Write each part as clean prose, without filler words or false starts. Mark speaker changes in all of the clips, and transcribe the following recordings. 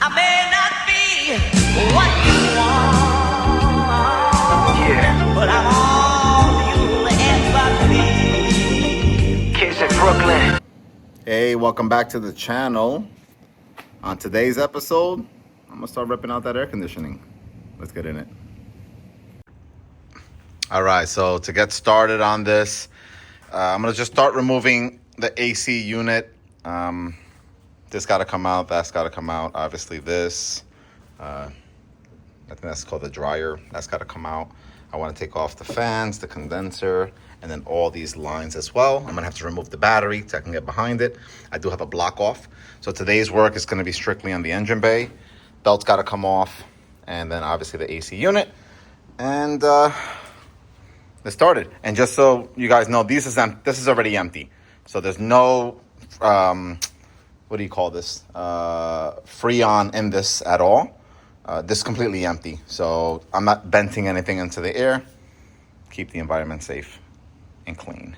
Speaker 1: I may not be what you want, yeah, but I'm all you'll ever be. Kids in Brooklyn.
Speaker 2: Hey, welcome back to the channel. On today's episode, I'm gonna start ripping out that air conditioning. Let's get in it. All right, so to get started on this, I'm gonna just start removing the AC unit. This gotta come out, that's gotta come out. Obviously this, I think that's called the dryer. That's gotta come out. I wanna take off the fans, the condenser, and then all these lines as well. I'm gonna have to remove the battery so I can get behind it. I do have a block off. So today's work is gonna be strictly on the engine bay. Belt's gotta come off, and then obviously the AC unit. And let's start it. And just so you guys know, this is already empty. So there's no, what do you call this? Freon in this at all. This is completely empty. So I'm not venting anything into the air. Keep the environment safe and clean.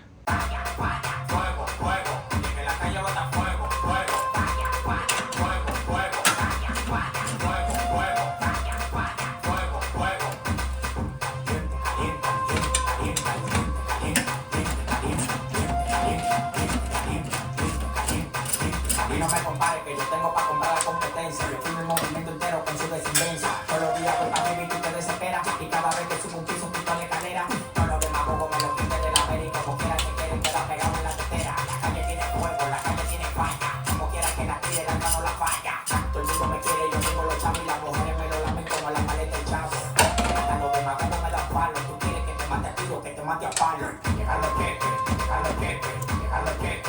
Speaker 3: No me compare que yo tengo para comprar la competencia. Yo firmo el movimiento entero con su descendencia. Todos los días por baby y tú te desesperas. Y cada vez que subo un piso, pito a la escalera. Todos los demagogos me lo quiten de la América. Como quiera que quieren que la pegamos en la tetera. La calle tiene fuego, la calle tiene falla. Como quiera que la tire, la no la falla. Todo el mundo me quiere, yo tengo los chavos y las mujeres me lo lamen como la paleta del chavo. Hasta los demagogos me dan palo. Tú quieres que te mate a tiro, que te mate a palo. Déjalo quete, déjalo quete, déjalo quete.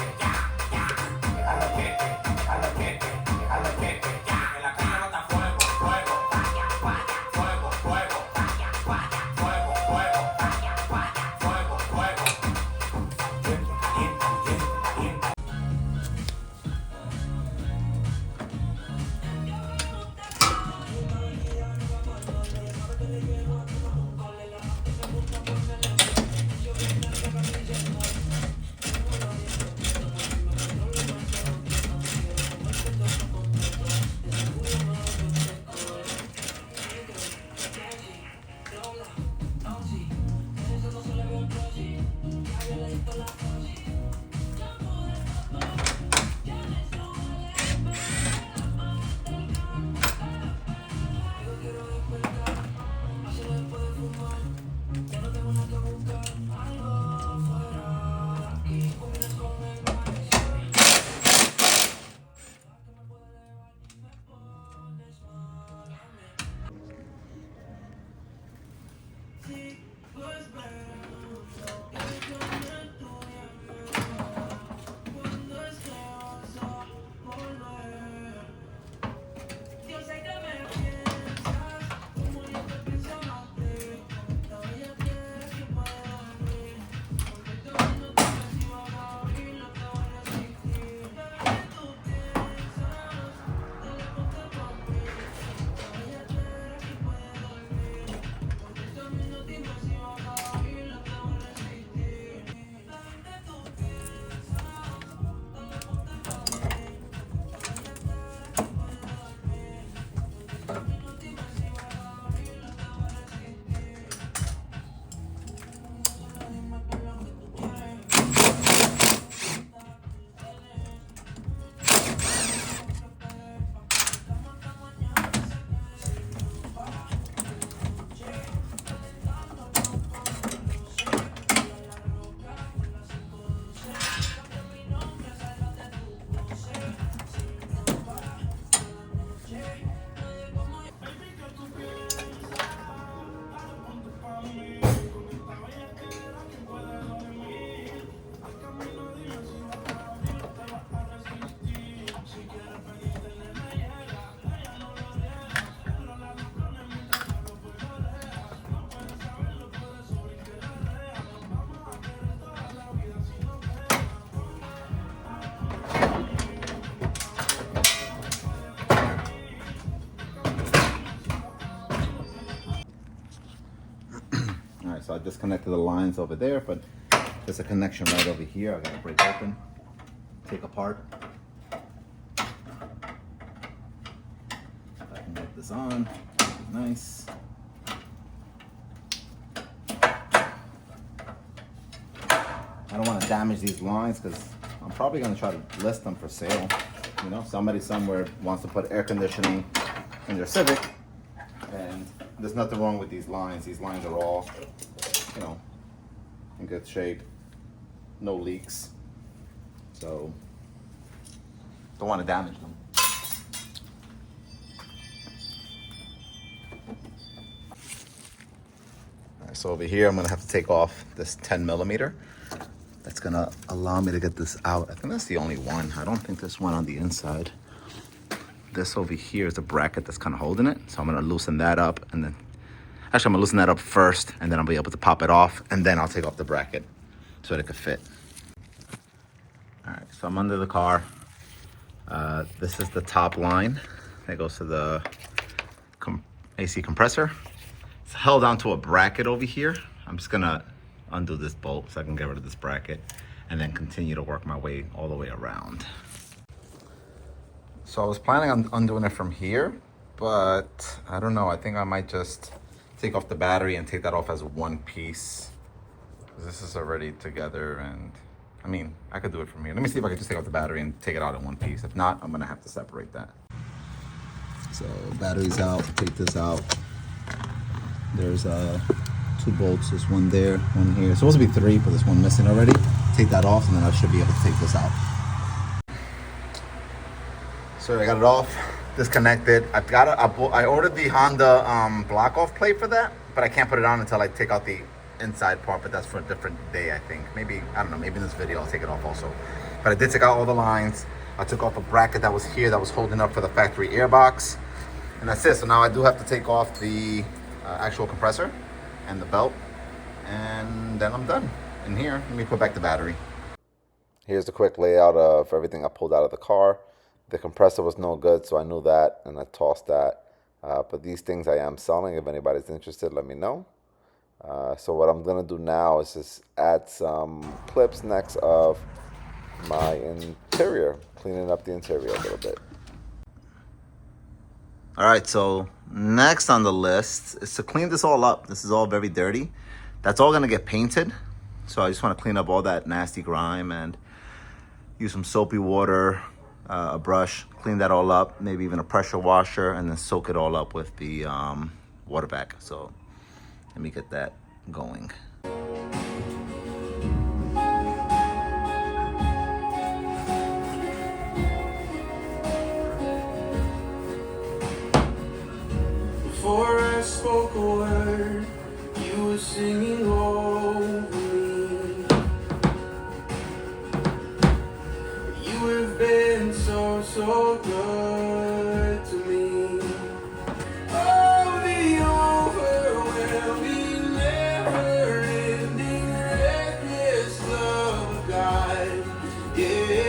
Speaker 2: So I disconnected the lines over there, but there's a connection right over here. I gotta break open, take apart. this on. Nice. I don't want to damage these lines because I'm probably going to try to list them for sale. You know, somebody somewhere wants to put air conditioning in their Civic, and there's nothing wrong with these lines. These lines are all, you know, in good shape, no leaks. So, don't want to damage them. All right, so over here, I'm going to have to take off this 10 millimeter. That's gonna allow me to get this out. I think that's the only one. I don't think there's one on the inside. This over here is a bracket that's kind of holding it. So I'm gonna loosen that up, and then, actually I'm gonna loosen that up first, and then I'll be able to pop it off, and then I'll take off the bracket so that it could fit. All right, so I'm under the car. This is the top line that goes to the AC compressor. It's held onto a bracket over here. I'm just gonna undo this bolt so I can get rid of this bracket and then continue to work my way all the way around. So I was planning on undoing it from here, but I don't know. I think I might just take off the battery and take that off as one piece. This is already together, and I mean, I could do it from here. Let me see if I can just take off the battery and take it out in one piece. If not, I'm gonna have to separate that. So battery's out, take this out. There's two bolts, there's one there, one here. It's supposed to be three, but there's one missing already. Take that off, and then I should be able to take this out. So I got it off, disconnected. I ordered the Honda block off plate for that, but I can't put it on until I take out the inside part, but that's for a different day, I think. Maybe, I don't know, maybe in this video I'll take it off also. But I did take out all the lines. I took off a bracket that was here that was holding up for the factory airbox. And that's it. So now I do have to take off the actual compressor and the belt, and then I'm done. In here, let me put back the battery. Here's the quick layout of everything I pulled out of the car. The compressor was no good, so I knew that, and I tossed that. But these things I am selling. If anybody's interested, let me know. So what I'm gonna do now is just add some clips next of my interior, cleaning up the interior a little bit. All right, so next on the list is to clean this all up. This is all very dirty. That's all gonna get painted. So I just wanna clean up all that nasty grime and use some soapy water, a brush, clean that all up, maybe even a pressure washer, and then soak it all up with the water vac. So let me get that going.
Speaker 4: Before I spoke a word, you were singing over me. You have been so, so good to me. Oh, the overwhelming, never-ending, reckless love of God. Yeah.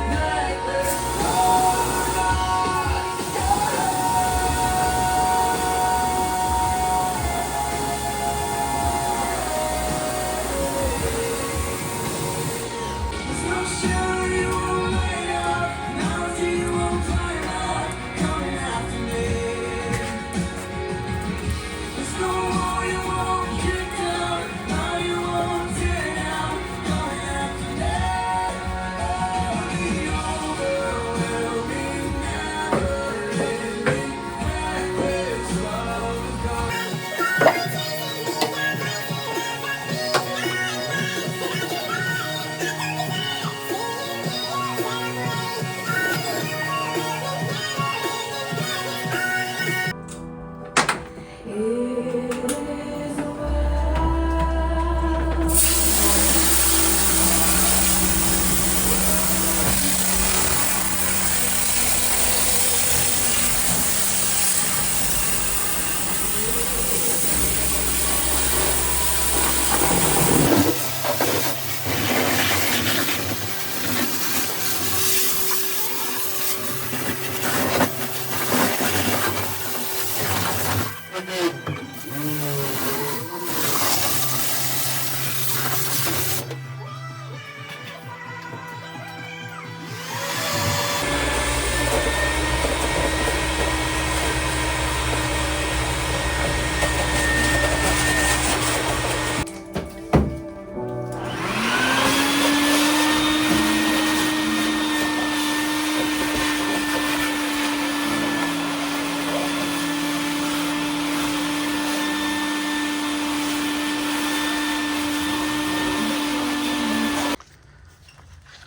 Speaker 4: Reckless love.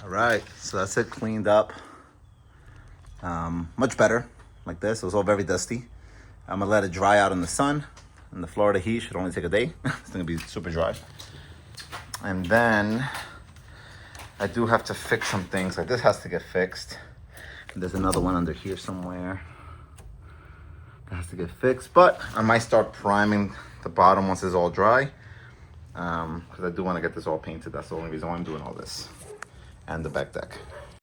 Speaker 2: All right, so that's it cleaned up. Much better like this. It was all very dusty. I'm gonna let it dry out in the sun. In the Florida heat, should only take a day. It's gonna be super dry. And then I do have to fix some things. Like this has to get fixed. And there's another one under here somewhere that has to get fixed. But I might start priming the bottom once it's all dry. Because I do want to get this all painted. That's the only reason why I'm doing all this. And the back deck.